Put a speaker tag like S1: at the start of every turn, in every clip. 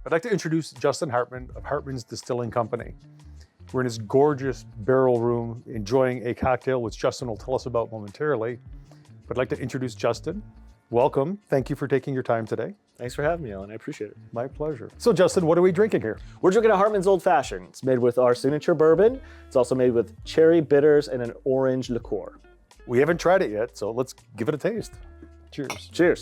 S1: I'd like to introduce Justin Hartman of Hartman's Distilling Company. We're in his gorgeous barrel room enjoying a cocktail, which Justin will tell us about momentarily. But I'd like to introduce Justin. Welcome. Thank you for taking your time today.
S2: Thanks for having me, Alan. I appreciate it.
S1: My pleasure. So Justin, what are we drinking here?
S2: We're drinking a Hartman's Old Fashioned. It's made with our signature bourbon. It's also made with cherry bitters and an orange liqueur.
S1: We haven't tried it yet, so let's give it a taste. Cheers.
S2: Cheers.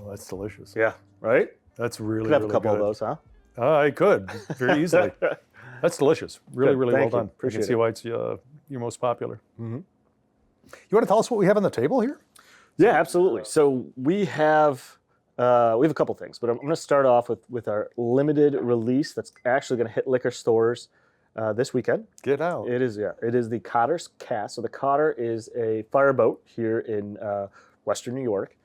S1: Oh, that's delicious.
S2: Yeah, right?
S1: That's really,
S2: Could have
S1: really
S2: a couple
S1: good.
S2: of those, huh?
S1: I could, very easily. That's delicious. Really,
S2: Good.
S1: really
S2: Thank
S1: well
S2: you.
S1: done. I
S2: Appreciate
S1: can see
S2: it.
S1: why it's your most popular.
S2: Mm-hmm.
S1: You want to tell us what we have on the table here?
S2: Yeah, absolutely. So we have a couple things, but I'm going to start off with our limited release that's actually going to hit liquor stores this weekend.
S1: Get out.
S2: It is the Cotter's Cask. So the Cotter is a fireboat here in Western New York.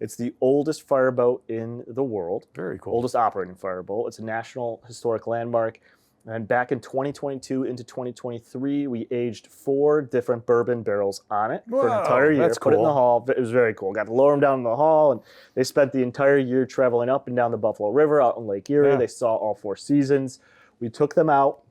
S2: It's the oldest fireboat in the world.
S1: Very cool.
S2: Oldest operating fireboat. It's a national historic landmark. And back in 2022 into 2023, we aged 4 different bourbon barrels on it for an entire year.
S1: That's
S2: Put it in
S1: cool.
S2: the hall. It was very cool. Got to lower them down in the hall, and they spent the entire year traveling up and down the Buffalo River, out in Lake Erie.
S1: Yeah.
S2: They saw all 4 seasons. We took them out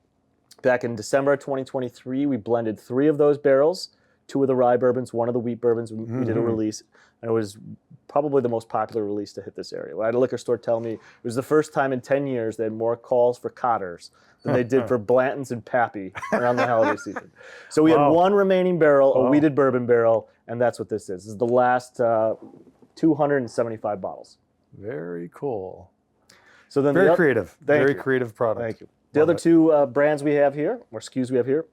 S2: back in December of 2023. We blended 3 of those barrels, 2 of the rye bourbons, 1 of the wheat bourbons. We did a release, and it was probably the most popular release to hit this area. I had a liquor store tell me it was the first time in 10 years they had more calls for Cotters than they did for Blantons and Pappy around the holiday season. So we had 1 remaining barrel, a wheated bourbon barrel, and that's what this is. This is the last 275 bottles.
S1: Very cool.
S2: So then
S1: Very creative.
S2: Thank
S1: Very
S2: you.
S1: creative product.
S2: Thank you. The other 2 brands we have here, or SKUs we have here,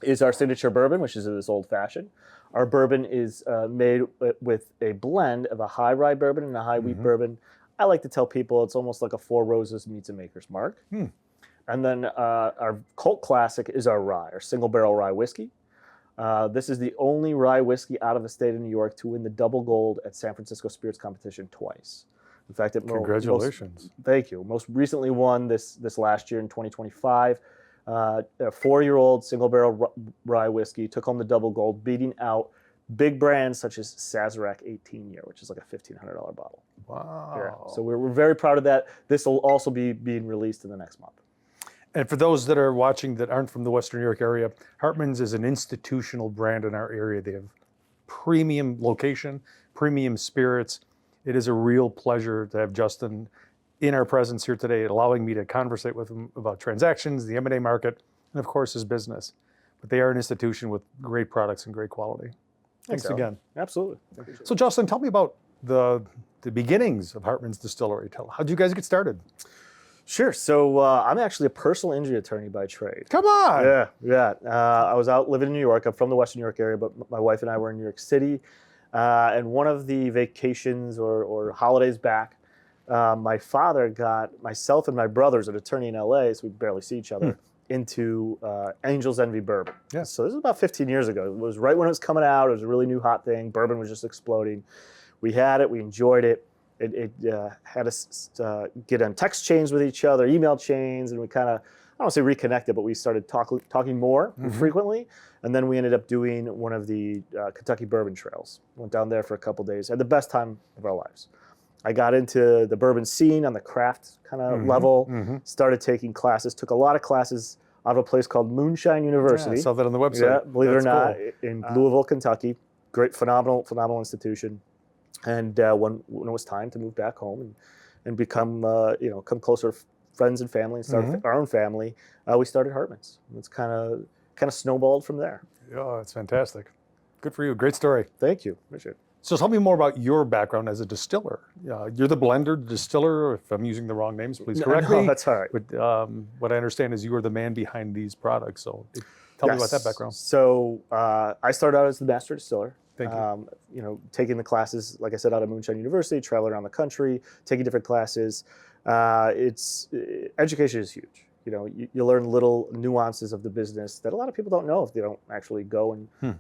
S2: is our signature bourbon, which is this old fashioned. Our bourbon is made with a blend of a high rye bourbon and a high wheat bourbon. I like to tell people it's almost like a Four Roses meets a Maker's Mark. And then our cult classic is our rye, our single barrel rye whiskey. This is the only rye whiskey out of the state of New York to win the double gold at San Francisco Spirits Competition twice. In fact,
S1: Congratulations.
S2: Thank you. Most recently won this last year in 2025. A 4-year-old single barrel rye whiskey took home the double gold, beating out big brands such as Sazerac 18-year, which is like a $1,500 bottle.
S1: Wow.
S2: Yeah. So we're very proud of that. This will also be being released in the next month.
S1: And for those that are watching that aren't from the Western New York area, Hartman's is an institutional brand in our area. They have premium location, premium spirits. It is a real pleasure to have Justin in our presence here today, allowing me to conversate with him about transactions, the M&A market, and of course his business. But they are an institution with great products and great quality. Thanks
S2: Alan.
S1: again.
S2: Absolutely.
S1: So Justin, tell me about the beginnings of Hartman's Distillery. How did you guys get started?
S2: Sure. So I'm actually a personal injury attorney by trade.
S1: Come on.
S2: Yeah. I was out living in New York. I'm from the Western New York area, but my wife and I were in New York City. And one of the vacations or holidays back, my father got myself and my brother's an attorney in LA, so we barely see each other, into Angel's Envy bourbon.
S1: Yeah.
S2: So this is about 15 years ago. It was right when it was coming out. It was a really new hot thing. Bourbon was just exploding. We had it. We enjoyed it. It had us get on text chains with each other, email chains, and we kind of, I don't want to say reconnected, but we started talking more frequently. And then we ended up doing one of the Kentucky bourbon trails. Went down there for a couple days. Had the best time of our lives. I got into the bourbon scene on the craft kind of level, started taking classes, took a lot of classes out of a place called Moonshine University.
S1: Yeah, I saw that on the website.
S2: Yeah, believe it or not,
S1: cool.
S2: in Louisville, Kentucky. Great, phenomenal institution. And when it was time to move back home and become, come closer to friends and family and start our own family, we started Hartman's. It's kind of snowballed from there.
S1: Yeah, it's fantastic. Good for you. Great story.
S2: Thank you. Appreciate it.
S1: So tell me more about your background as a distiller. You're the blender, the distiller. If I'm using the wrong names, please correct me.
S2: No, that's all right.
S1: But what I understand is you are the man behind these products. So tell me about that background.
S2: So I started out as the master distiller.
S1: Thank you.
S2: Taking the classes, like I said, out of Moonshine University, traveling around the country, taking different classes. Education is huge. You learn little nuances of the business that a lot of people don't know if they don't actually go and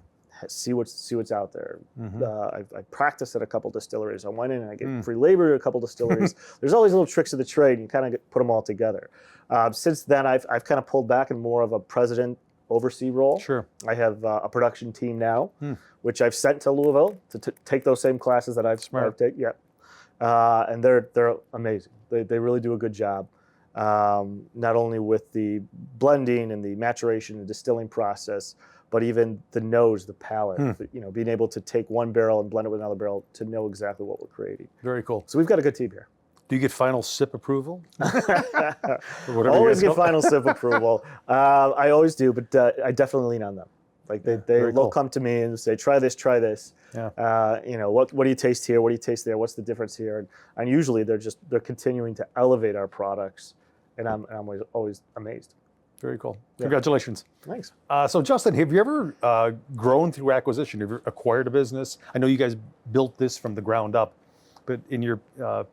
S2: see what's out there. I practiced at a couple distilleries. I went in and I get free labor at a couple distilleries. There's all these little tricks of the trade, and you kind of put them all together. Since then, I've kind of pulled back and more of a president oversee role.
S1: Sure.
S2: I have a production team now, which I've sent to Louisville to take those same classes that I've taken. Yeah, and they're amazing. They really do a good job, not only with the blending and the maturation and distilling process, but even the nose, the palate. You know, being able to take one barrel and blend it with another barrel to know exactly what we're creating.
S1: Very cool.
S2: So we've got a good team here.
S1: Do you get final sip approval? Or whatever
S2: Always
S1: you
S2: get
S1: guys call it?
S2: final sip approval. I always do, but I definitely lean on them. Like they'll
S1: cool.
S2: come to me and say, try this, try this.
S1: Yeah.
S2: You know, what do you taste here? What do you taste there? What's the difference here? And usually they're continuing to elevate our products, and I'm always amazed.
S1: Very cool.
S2: Yeah.
S1: Congratulations.
S2: Thanks.
S1: So Justin, have you ever grown through acquisition? Have you acquired a business? I know you guys built this from the ground up, but in your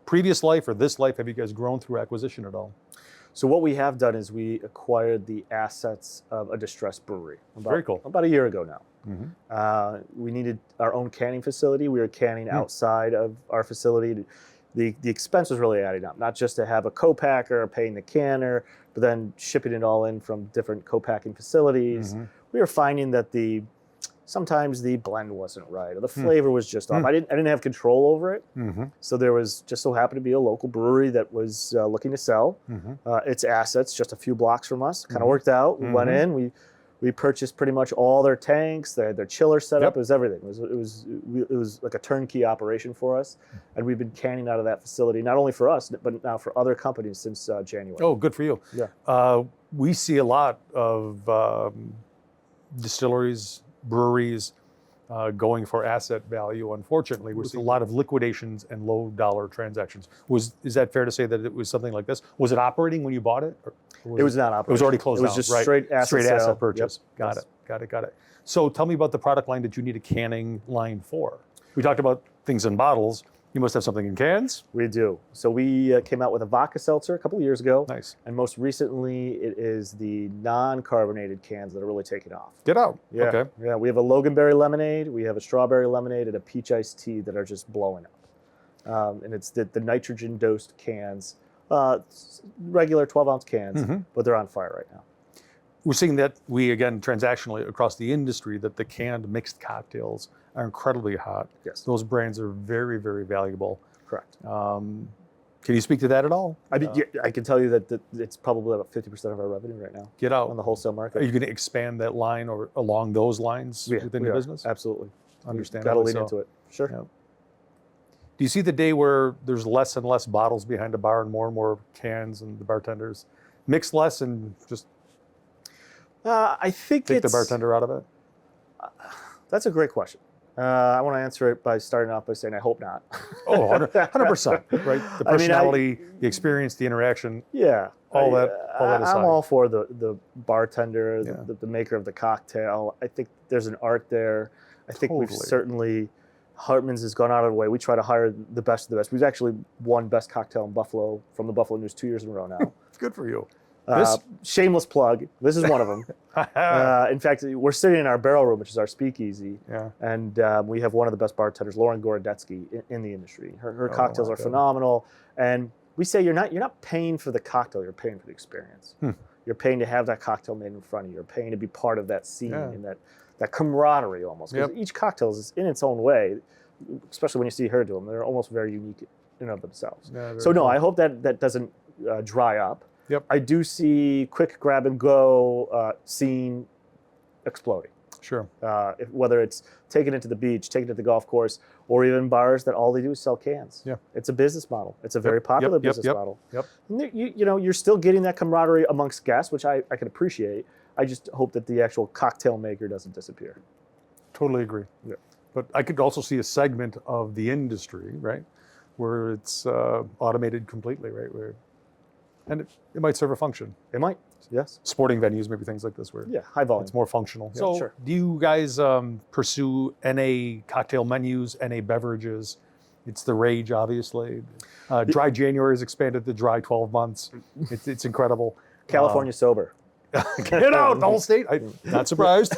S1: previous life or this life, have you guys grown through acquisition at all?
S2: So what we have done is we acquired the assets of a distressed brewery.
S1: Very cool.
S2: About a year ago now. We needed our own canning facility. We were canning outside of our facility. The expense was really adding up, not just to have a co-packer paying the canner, but then shipping it all in from different co-packing facilities. We were finding that sometimes the blend wasn't right, or the flavor was just off. I didn't have control over it. So there was just so happened to be a local brewery that was looking to sell its assets just a few blocks from us. Kind of worked out. We went in. We purchased pretty much all their tanks. They had their chiller set up. It was everything. It was like a turnkey operation for us, and we've been canning out of that facility not only for us but now for other companies since January.
S1: Oh, good for you.
S2: Yeah.
S1: We see a lot of distilleries, breweries going for asset value. Unfortunately, we're seeing a lot of liquidations and low dollar transactions. Is that fair to say that it was something like this? Was it operating when you bought it?
S2: It was not operating.
S1: It was already closed
S2: out. It was
S1: out,
S2: just
S1: right?
S2: straight asset sale.
S1: Purchase.
S2: Yep.
S1: Got it. So tell me about the product line that you need a canning line for. We talked about things in bottles. You must have something in cans?
S2: We do. So we came out with a vodka seltzer a couple of years ago.
S1: Nice.
S2: And most recently, it is the non-carbonated cans that are really taking off.
S1: Get out.
S2: Yeah.
S1: Okay.
S2: Yeah. We have a loganberry lemonade, we have a strawberry lemonade, and a peach iced tea that are just blowing up. And it's the nitrogen dosed cans, regular 12-ounce cans, but they're on fire right now.
S1: We're seeing that again, transactionally across the industry, that the canned mixed cocktails are incredibly hot.
S2: Yes.
S1: Those brands are very, very valuable.
S2: Correct.
S1: Can you speak to that at all?
S2: I mean, I can tell you that it's probably about 50% of our revenue right now.
S1: Get out.
S2: On the wholesale market.
S1: Are you going to expand that line or along those lines within your business?
S2: Absolutely.
S1: Understandably.
S2: Got to lean into it. Sure.
S1: Yeah. Do you see the day where there's less and less bottles behind a bar and more cans, and the bartenders mix less and just
S2: I think
S1: take the bartender out of it?
S2: That's a great question. I want to answer it by starting off by saying I hope not.
S1: Oh, 100%, right? The personality, the experience, the interaction.
S2: Yeah.
S1: All that aside.
S2: I'm all for the bartender, the maker of the cocktail. I think there's an art there. I think we've certainly, Hartman's has gone out of the way. We try to hire the best of the best. We've actually won Best Cocktail in Buffalo from the Buffalo News 2 years in a row now.
S1: Good for you.
S2: Shameless plug. This is one of them. In fact, we're sitting in our barrel room, which is our speakeasy, and we have one of the best bartenders, Lauren Gorodetsky, in the industry. Her cocktails are phenomenal, and we say you're not paying for the cocktail, you're paying for the experience. You're paying to have that cocktail made in front of you. You're paying to be part of that scene and that camaraderie almost. Because each cocktail is in its own way, especially when you see her do them. They're almost very unique in and of themselves. So no, I hope that doesn't dry up. I do see quick grab and go scene exploding.
S1: Sure.
S2: Whether it's taking it to the beach, taking it to the golf course, or even bars that all they do is sell cans. It's a business model. It's a very popular business model. And you're still getting that camaraderie amongst guests, which I can appreciate. I just hope that the actual cocktail maker doesn't disappear.
S1: Totally agree. But I could also see a segment of the industry, right, where it's automated completely, right, and it might serve a function.
S2: It might, yes.
S1: Sporting venues, maybe things like this, where
S2: high volume.
S1: It's more functional.
S2: Yeah,
S1: so
S2: sure.
S1: Do you guys pursue NA cocktail menus, NA beverages? It's the rage, obviously. Dry January has expanded to dry 12 months. It's incredible.
S2: California sober.
S1: Get out, the whole state. I'm not surprised.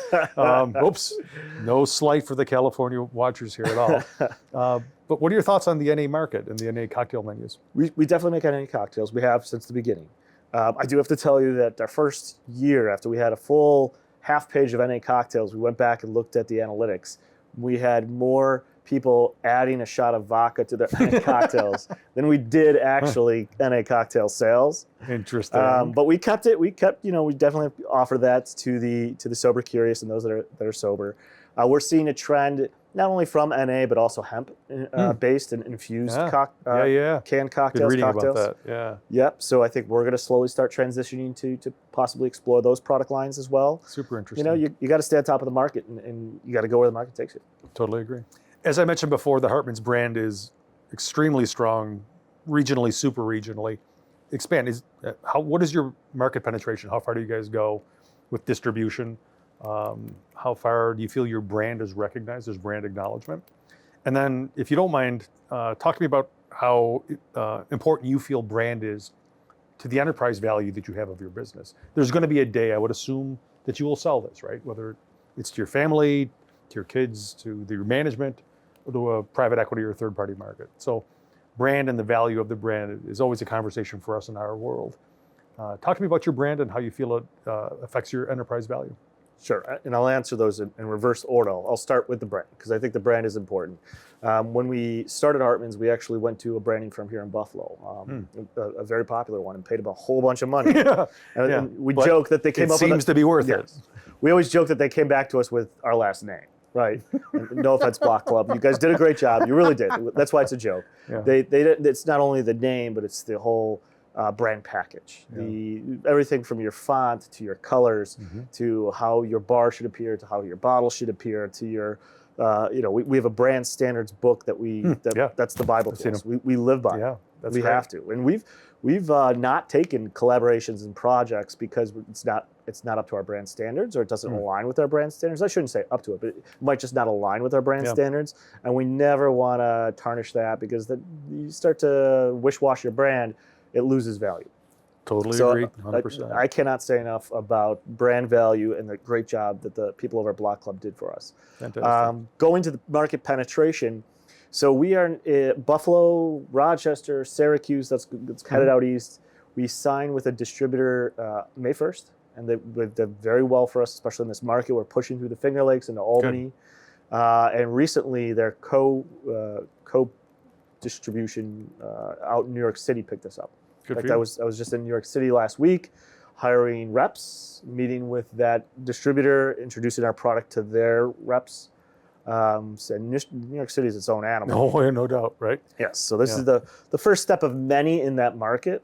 S1: Oops, no slight for the California watchers here at all. But what are your thoughts on the NA market and the NA cocktail menus?
S2: We definitely make NA cocktails. We have since the beginning. I do have to tell you that our first year after we had a full half page of NA cocktails, we went back and looked at the analytics. We had more people adding a shot of vodka to their NA cocktails than we did actually NA cocktail sales.
S1: Interesting.
S2: But we kept it. We definitely offer that to the sober curious and those that are sober. We're seeing a trend not only from NA but also hemp based and infused canned cocktails.
S1: Been reading about that. Yeah.
S2: Yep. So I think we're going to slowly start transitioning to possibly explore those product lines as well.
S1: Super interesting.
S2: You got to stay on top of the market and you got to go where the market takes you.
S1: Totally agree. As I mentioned before, the Hartman's brand is extremely strong, regionally, super regionally. Expand. What is your market penetration? How far do you guys go with distribution? How far do you feel your brand is recognized? There's brand acknowledgement. And then, if you don't mind, talk to me about how important you feel brand is to the enterprise value that you have of your business. There's going to be a day, I would assume, that you will sell this, right? Whether it's to your family, to your kids, to your management, or to a private equity or third-party market. So brand and the value of the brand is always a conversation for us in our world. Talk to me about your brand and how you feel it affects your enterprise value.
S2: Sure, and I'll answer those in reverse order. I'll start with the brand, because I think the brand is important. When we started Hartman's, we actually went to a branding firm here in Buffalo, a very popular one, and paid them a whole bunch of money. And we joke that they came up with it.
S1: Seems to be worth it.
S2: We always joke that they came back to us with our last name, right? No offense, Block Club. You guys did a great job. You really did. That's why it's a joke.
S1: Yeah.
S2: It's not only the name, but it's the whole brand package. Everything from your font to your colors to how your bar should appear to how your bottle should appear to your we have a brand standards book that that's the Bible to us. We live by.
S1: Yeah,
S2: we have to. And we've not taken collaborations and projects because it's not up to our brand standards, or it doesn't align with our brand standards. I shouldn't say up to it, but it might just not align with our brand standards. And we never want to tarnish that, because you start to wish-wash your brand, it loses value.
S1: Totally agree, 100%.
S2: I cannot say enough about brand value and the great job that the people over at Block Club did for us.
S1: Fantastic.
S2: Going to the market penetration, so we are in Buffalo, Rochester, Syracuse, that's headed out east. We signed with a distributor May 1st, and they did very well for us, especially in this market. We're pushing through the Finger Lakes into Albany. And recently their co-distribution out in New York City picked us up. In fact, I was just in New York City last week, hiring reps, meeting with that distributor, introducing our product to their reps. So New York City is its own animal.
S1: No doubt, right?
S2: Yes. So this is the first step of many in that market.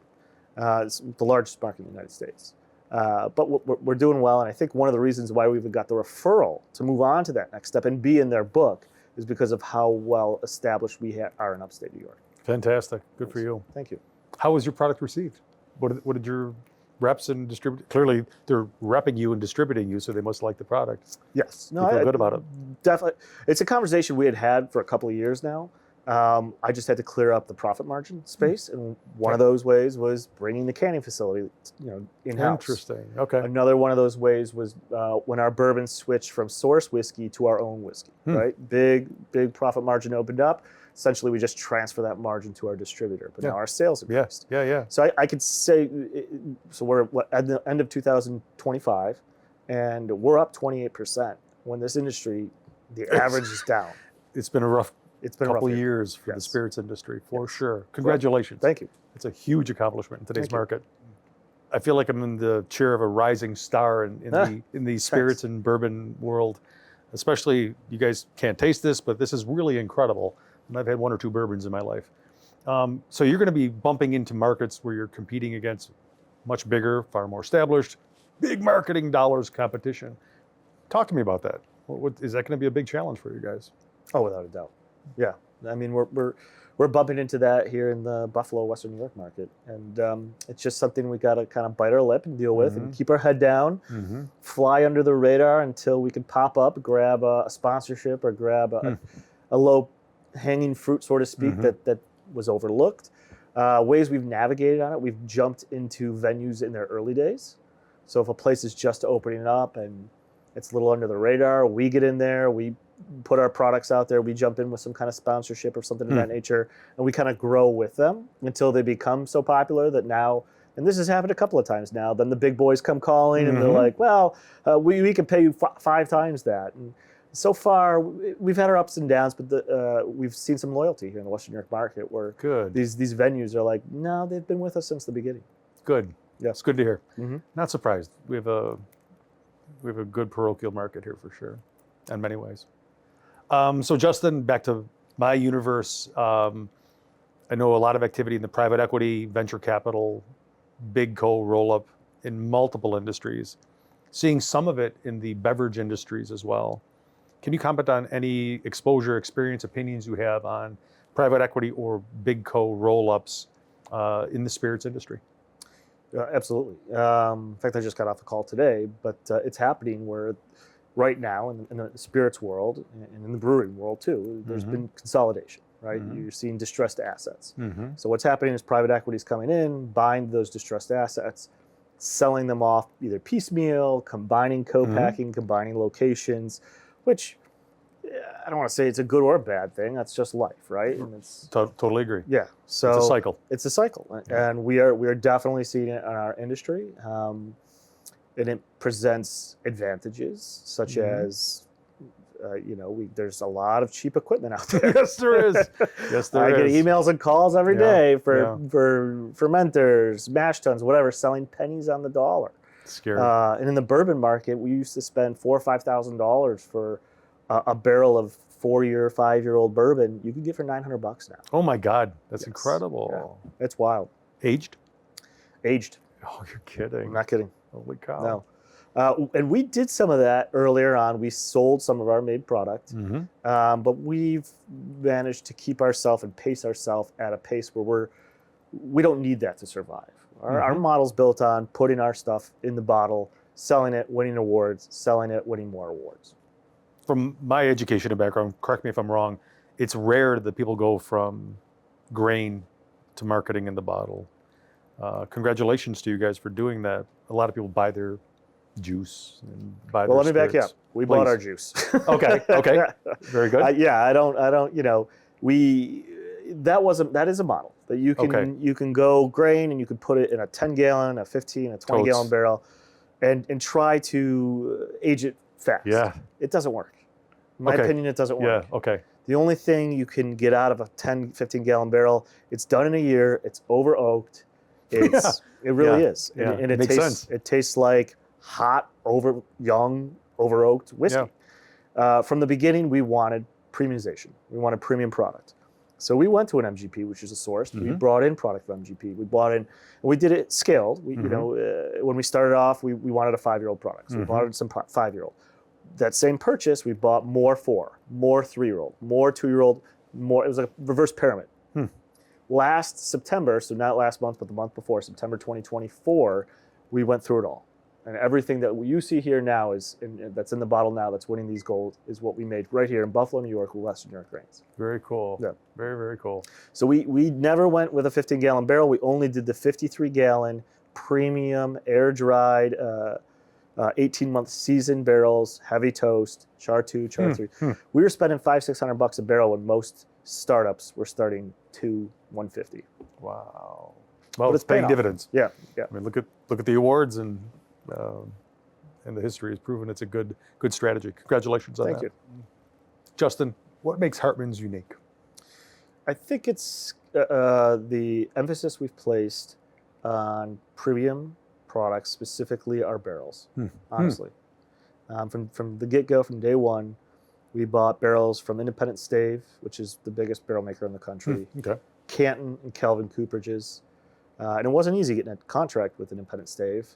S2: It's the largest market in the United States. But we're doing well, and I think one of the reasons why we've got the referral to move on to that next step and be in their book is because of how well established we are in upstate New York.
S1: Fantastic. Good for you.
S2: Thank you.
S1: How was your product received? What did your reps and distributors, clearly they're repping you and distributing you, so they must like the product.
S2: Yes.
S1: No, I feel good about it.
S2: Definitely. It's a conversation we had for a couple of years now. I just had to clear up the profit margin space, and one of those ways was bringing the canning facility, in-house.
S1: Interesting. Okay.
S2: Another one of those ways was when our bourbon switched from source whiskey to our own whiskey. Right, big profit margin opened up. Essentially, we just transfer that margin to our distributor, but now our sales increased.
S1: Yeah.
S2: So I could say, so we're at the end of 2025, and we're up 28%. When this industry, the average is down.
S1: It's been a rough.
S2: It's been
S1: couple
S2: a rough
S1: years for the spirits industry, for sure. Congratulations.
S2: Thank you.
S1: It's a huge accomplishment in today's market. I feel like I'm in the chair of a rising star in the spirits and bourbon world. Especially, you guys can't taste this, but this is really incredible. And I've had one or two bourbons in my life. So you're going to be bumping into markets where you're competing against much bigger, far more established, big marketing dollars competition. Talk to me about that. Is that going to be a big challenge for you guys?
S2: Oh, without a doubt. Yeah, I mean we're bumping into that here in the Buffalo, Western New York market, and it's just something we got to kind of bite our lip and deal with, and keep our head down, fly under the radar until we can pop up, grab a sponsorship or grab a low hanging fruit, so to speak, that was overlooked. Ways we've navigated on it, we've jumped into venues in their early days. So if a place is just opening up and it's a little under the radar, we get in there, we put our products out there, we jump in with some kind of sponsorship or something of that nature, and we kind of grow with them until they become so popular that now and this has happened a couple of times now. Then the big boys come calling, and they're
S1: Mhm.
S2: like, "Well, we can pay you 5 times that." And so far, we've had our ups and downs, but we've seen some loyalty here in the Western New York market, where
S1: Good.
S2: these venues are like, "No, they've been with us since the beginning."
S1: Good.
S2: Yeah.
S1: It's good to hear.
S2: Mm-hmm.
S1: Not surprised. We have a good parochial market here for sure, in many ways. So Justin, back to my universe. I know a lot of activity in the private equity, venture capital, big roll-up in multiple industries. Seeing some of it in the beverage industries as well. Can you comment on any exposure, experience, opinions you have on private equity or big roll-ups in the spirits industry?
S2: Absolutely. In fact, I just got off a call today, but it's happening where right now in the spirits world and in the brewing world too, there's
S1: Mhm.
S2: been consolidation, right?
S1: Mhm.
S2: You're seeing distressed assets.
S1: Mm-hmm.
S2: So what's happening is private equity is coming in, buying those distressed assets, selling them off either piecemeal, combining co-packing, combining locations, which I don't want to say it's a good or a bad thing. That's just life, right? And it's
S1: Totally agree.
S2: yeah. So
S1: It's a cycle.
S2: It's a cycle, and we are definitely seeing it in our industry, and it presents advantages such
S1: Mhm.
S2: as. There's a lot of cheap equipment out there.
S1: Yes, there is. Yes, there
S2: I get
S1: is.
S2: emails and calls every
S1: Yeah,
S2: day
S1: yeah.
S2: for fermenters, mash tuns, whatever, selling pennies on the dollar.
S1: Scary.
S2: And in the bourbon market, we used to spend $4,000 or $5,000 for a barrel of 4-year, 5-year-old bourbon. You can get for $900 now.
S1: Oh my God, that's
S2: Yes.
S1: incredible.
S2: Yeah. It's wild.
S1: Aged?
S2: Aged.
S1: Oh, you're kidding.
S2: I'm not kidding.
S1: Holy cow.
S2: No. And we did some of that earlier on. We sold some of our made product,
S1: Mm-hmm.
S2: but we've managed to keep ourselves and pace ourselves at a pace where we don't need that to survive. Our model's built on putting our stuff in the bottle, selling it, winning awards, selling it, winning more awards.
S1: From my education and background, correct me if I'm wrong, it's rare that people go from grain to marketing in the bottle. Congratulations to you guys for doing that. A lot of people buy their juice and buy
S2: Well,
S1: their
S2: let me back you up.
S1: spirits.
S2: We
S1: Please.
S2: bought our juice.
S1: Okay. Very good.
S2: I don't, that is a model that you can,
S1: Okay.
S2: you can go grain and you can put it in a 10 gallon, a 15, a 20
S1: Totes.
S2: gallon barrel and try to age it fast.
S1: Yeah.
S2: It doesn't work. In my
S1: Okay.
S2: opinion, it doesn't work.
S1: Yeah, okay.
S2: The only thing you can get out of a 10, 15 gallon barrel, it's done in a year, it's over oaked. It really is.
S1: Yeah.
S2: And it
S1: Makes
S2: tastes
S1: sense.
S2: it tastes like hot, young, over oaked whiskey. From the beginning, we wanted premiumization. We wanted premium product. So we went to an MGP, which is a source. We brought in product from MGP. We bought in, and we did it scaled. When we started off, we wanted a 5-year-old product. So we bought in some 5-year-old. That same purchase, we bought more 4, more 3-year-old, more 2-year-old, more. It was a reverse pyramid. Last September, so not last month, but the month before, September 2024, we went through it all. And everything that you see here now that's in the bottle now, that's winning these gold, is what we made right here in Buffalo, New York, with Western New York grains.
S1: Very cool.
S2: Yeah.
S1: Very, very cool.
S2: So we never went with a 15-gallon barrel. We only did the 53-gallon premium, air-dried, 18-month seasoned barrels, heavy toast, char 2, char 3. We were spending $500-600 a barrel when most startups were starting $250.
S1: Wow. Well,
S2: But
S1: it's paying
S2: off.
S1: dividends.
S2: Yeah.
S1: I mean, look at the awards, and the history has proven it's a good strategy. Congratulations on
S2: Thank
S1: that.
S2: you.
S1: Justin, what makes Hartman's unique?
S2: I think it's the emphasis we've placed on premium products, specifically our barrels. Honestly, from the get-go, from day one, we bought barrels from Independent Stave, which is the biggest barrel maker in the country.
S1: Okay.
S2: Canton and Kelvin Cooperages, and it wasn't easy getting a contract with Independent Stave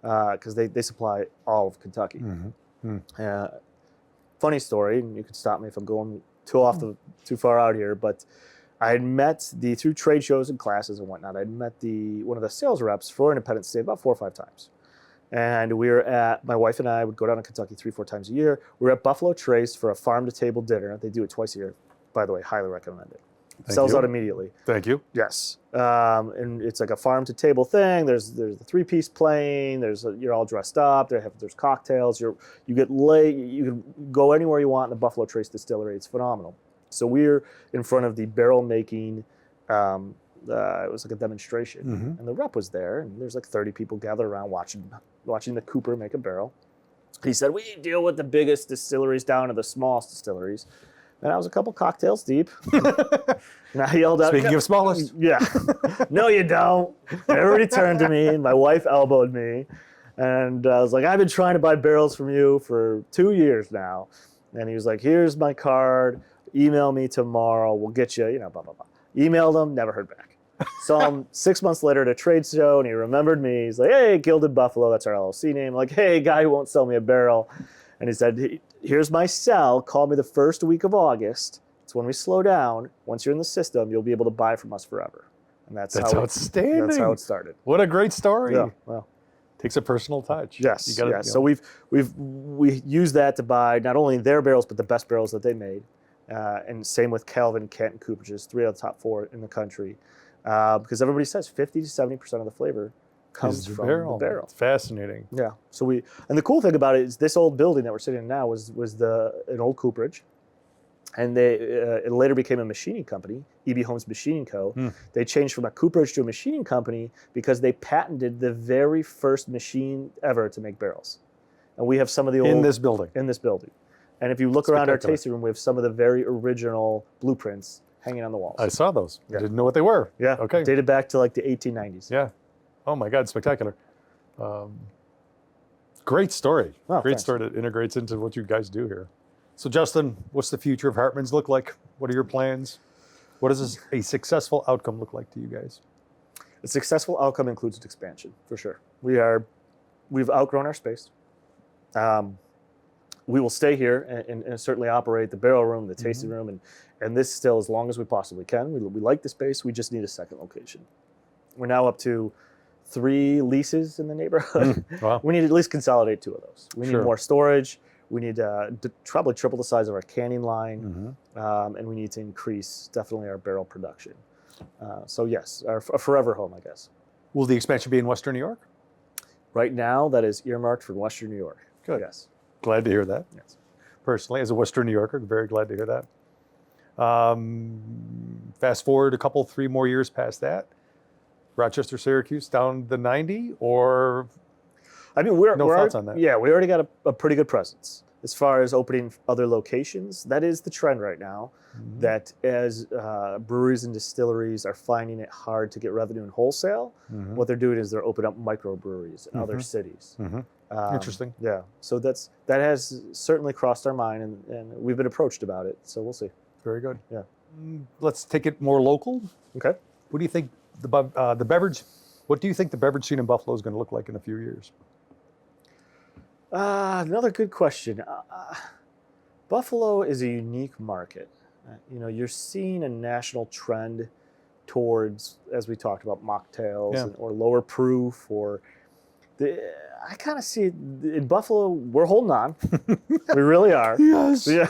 S2: because they supply all of Kentucky. Funny story, and you can stop me if I'm going too far out here, but I had met through trade shows and classes and whatnot, I'd met one of the sales reps for Independent Stave about 4 or 5 times. And my wife and I would go down to Kentucky 3-4 times a year. We were at Buffalo Trace for a farm-to-table dinner. They do it twice a year. By the way, highly recommend it. Sells out immediately.
S1: Thank you.
S2: Yes. And it's like a farm-to-table thing. There's the 3-piece playing. You're all dressed up. There's cocktails. You get late. You can go anywhere you want in the Buffalo Trace Distillery. It's phenomenal. So we're in front of the barrel-making It was like a demonstration, and the rep was there, and there's like 30 people gathered around watching the cooper make a barrel. He said, "We deal with the biggest distilleries down to the smallest distilleries." And I was a couple cocktails deep. And I yelled out,
S1: Speaking of smallest.
S2: Yeah. "No, you don't." And everybody turned to me, and my wife elbowed me. And I was like, "I've been trying to buy barrels from you for 2 years now." And he was like, "Here's my card. Email me tomorrow. We'll get you, blah, blah, blah." Emailed him, never heard back. Saw him 6 months later at a trade show, and he remembered me. He's like, "Hey, Gilded Buffalo," that's our LLC name. Like, "Hey, guy who won't sell me a barrel." And he said, "Here's my cell. Call me the first week of August. It's when we slow down. Once you're in the system, you'll be able to buy from us forever." And that's
S1: outstanding.
S2: That's how it started.
S1: What a great story.
S2: Yeah, well,
S1: takes a personal touch.
S2: yes,
S1: You gotta,
S2: yes. So we use that to buy not only their barrels but the best barrels that they made, and same with Calvin, Kent, and Cooperage's, 3 out of the top 4 in the country, because everybody says 50 to 70% of the flavor comes from the barrel.
S1: It's fascinating.
S2: Yeah. So and the cool thing about it is this old building that we're sitting in now was an old cooperage, and it later became a machining company, EB Holmes Machining Co. They changed from a cooperage to a machining company because they patented the very first machine ever to make barrels, and we have some of the old
S1: In this building.
S2: And if you look around our tasting room, we have some of the very original blueprints hanging on the walls.
S1: I saw those.
S2: Yeah.
S1: I didn't know what they were.
S2: Yeah.
S1: Okay.
S2: Dated back to like the 1890s.
S1: Yeah. Oh my God, spectacular. Great story.
S2: Oh,
S1: Great
S2: thanks.
S1: story that integrates into what you guys do here. So Justin, what's the future of Hartman's look like? What are your plans? What does a successful outcome look like to you guys?
S2: A successful outcome includes an expansion, for sure. We've outgrown our space. We will stay here and certainly operate the barrel room, the tasting room, and this still as long as we possibly can. We like the space. We just need a second location. We're now up to 3 leases in the neighborhood.
S1: Wow.
S2: We need to at least consolidate 2 of those. We need
S1: Sure.
S2: more storage. We need to probably triple the size of our canning line, and we need to increase definitely our barrel production. So yes, a forever home, I guess.
S1: Will the expansion be in Western New York?
S2: Right now, that is earmarked for Western New York.
S1: Good.
S2: Yes.
S1: Glad to hear that.
S2: Yes.
S1: Personally, as a Western New Yorker, very glad to hear that. Fast forward 3 more years past that. Rochester, Syracuse, down the 90, or
S2: I mean,
S1: No thoughts on that?
S2: Yeah, we already got a pretty good presence as far as opening other locations. That is the trend right now. That as breweries and distilleries are finding it hard to get revenue in wholesale, what they're doing is they're opening up microbreweries in other cities.
S1: Interesting.
S2: Yeah, so that has certainly crossed our mind, and we've been approached about it. So we'll see.
S1: Very good.
S2: Yeah.
S1: Let's take it more local.
S2: Okay.
S1: What do you think the beverage? What do you think the beverage scene in Buffalo is going to look like in a few years?
S2: Another good question. Buffalo is a unique market. You're seeing a national trend towards, as we talked about, mocktails or lower proof, I kind of see it in Buffalo. We're holding on. We really are.
S1: Yes.
S2: Yeah.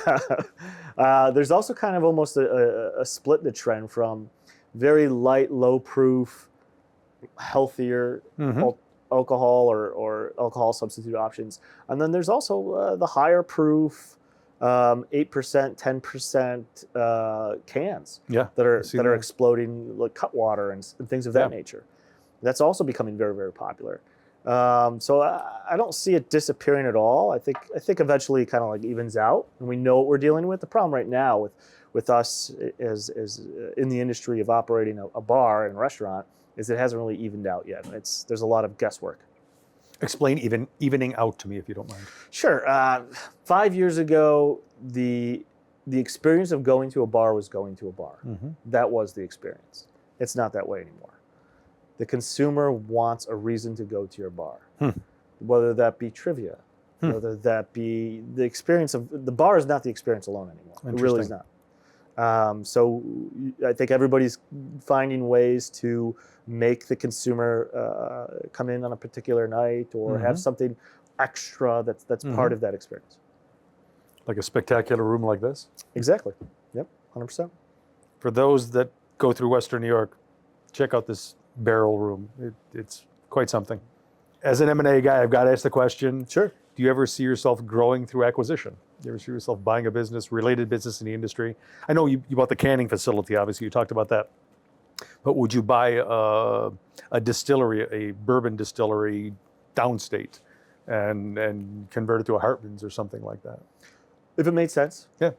S2: There's also kind of almost a split in the trend from very light, low proof, healthier alcohol or alcohol substitute options, and then there's also the higher proof 8%, 10% cans that are exploding, like Cutwater and things of that nature. That's also becoming very, very popular. So I don't see it disappearing at all. I think eventually it kind of like evens out, and we know what we're dealing with. The problem right now with us as in the industry of operating a bar and restaurant is it hasn't really evened out yet. There's a lot of guesswork.
S1: Explain evening out to me, if you don't mind.
S2: Sure. 5 years ago, the experience of going to a bar was going to a bar. That was the experience. It's not that way anymore. The consumer wants a reason to go to your bar, whether that be trivia, whether that be the experience of the bar is not the experience alone anymore. It really is not. So I think everybody's finding ways to make the consumer come in on a particular night or have something extra that's part of that experience.
S1: Like a spectacular room like this?
S2: Exactly. Yep, 100%.
S1: For those that go through Western New York, check out this barrel room. It's quite something. As an M&A guy, I've got to ask the question.
S2: Sure.
S1: Do you ever see yourself growing through acquisition? Do you ever see yourself buying a business, related business in the industry? I know you bought the canning facility, obviously. You talked about that. But would you buy a distillery, a bourbon distillery downstate, and convert it to a Hartman's or something like that?
S2: If it made sense.
S1: Yeah,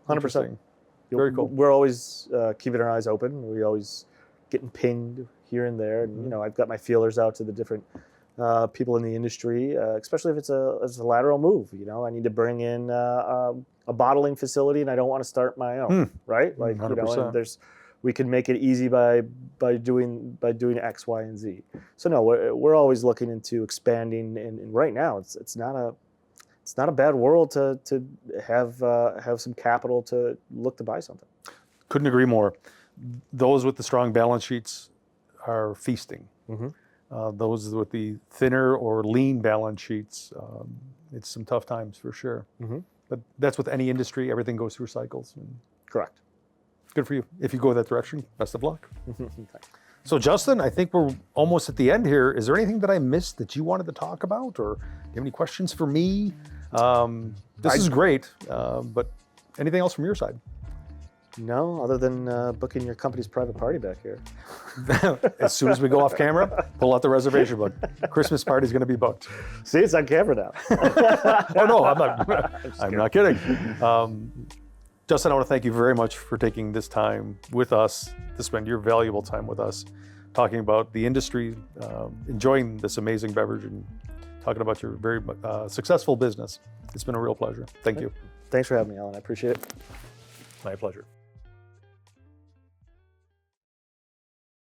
S2: 100%.
S1: interesting. Very cool.
S2: We're always keeping our eyes open. We always getting pinged here and there. And, I've got my feelers out to the different people in the industry, especially if it's a lateral move. I need to bring in a bottling facility, and I don't want to start my own, right? Like
S1: 100%.
S2: and we can make it easy by doing X, Y, and Z. So no, we're always looking into expanding, and right now it's not a bad world to have some capital to look to buy something.
S1: Couldn't agree more. Those with the strong balance sheets are feasting. Those with the thinner or lean balance sheets, it's some tough times for sure. But that's with any industry. Everything goes through cycles. And
S2: Correct.
S1: good for you. If you go that direction, best of luck. So Justin, I think we're almost at the end here. Is there anything that I missed that you wanted to talk about, or do you have any questions for me? This is great, but anything else from your side?
S2: No, other than booking your company's private party back here.
S1: As soon as we go off camera, pull out the reservation book. Christmas party's going to be booked.
S2: See, it's on camera now.
S1: Oh no, I'm not kidding. Justin, I want to thank you very much for taking this time with us to spend your valuable time with us, talking about the industry, enjoying this amazing beverage, and talking about your very successful business. It's been a real pleasure. Thank you.
S2: Thanks for having me, Alan. I appreciate it.
S1: My pleasure.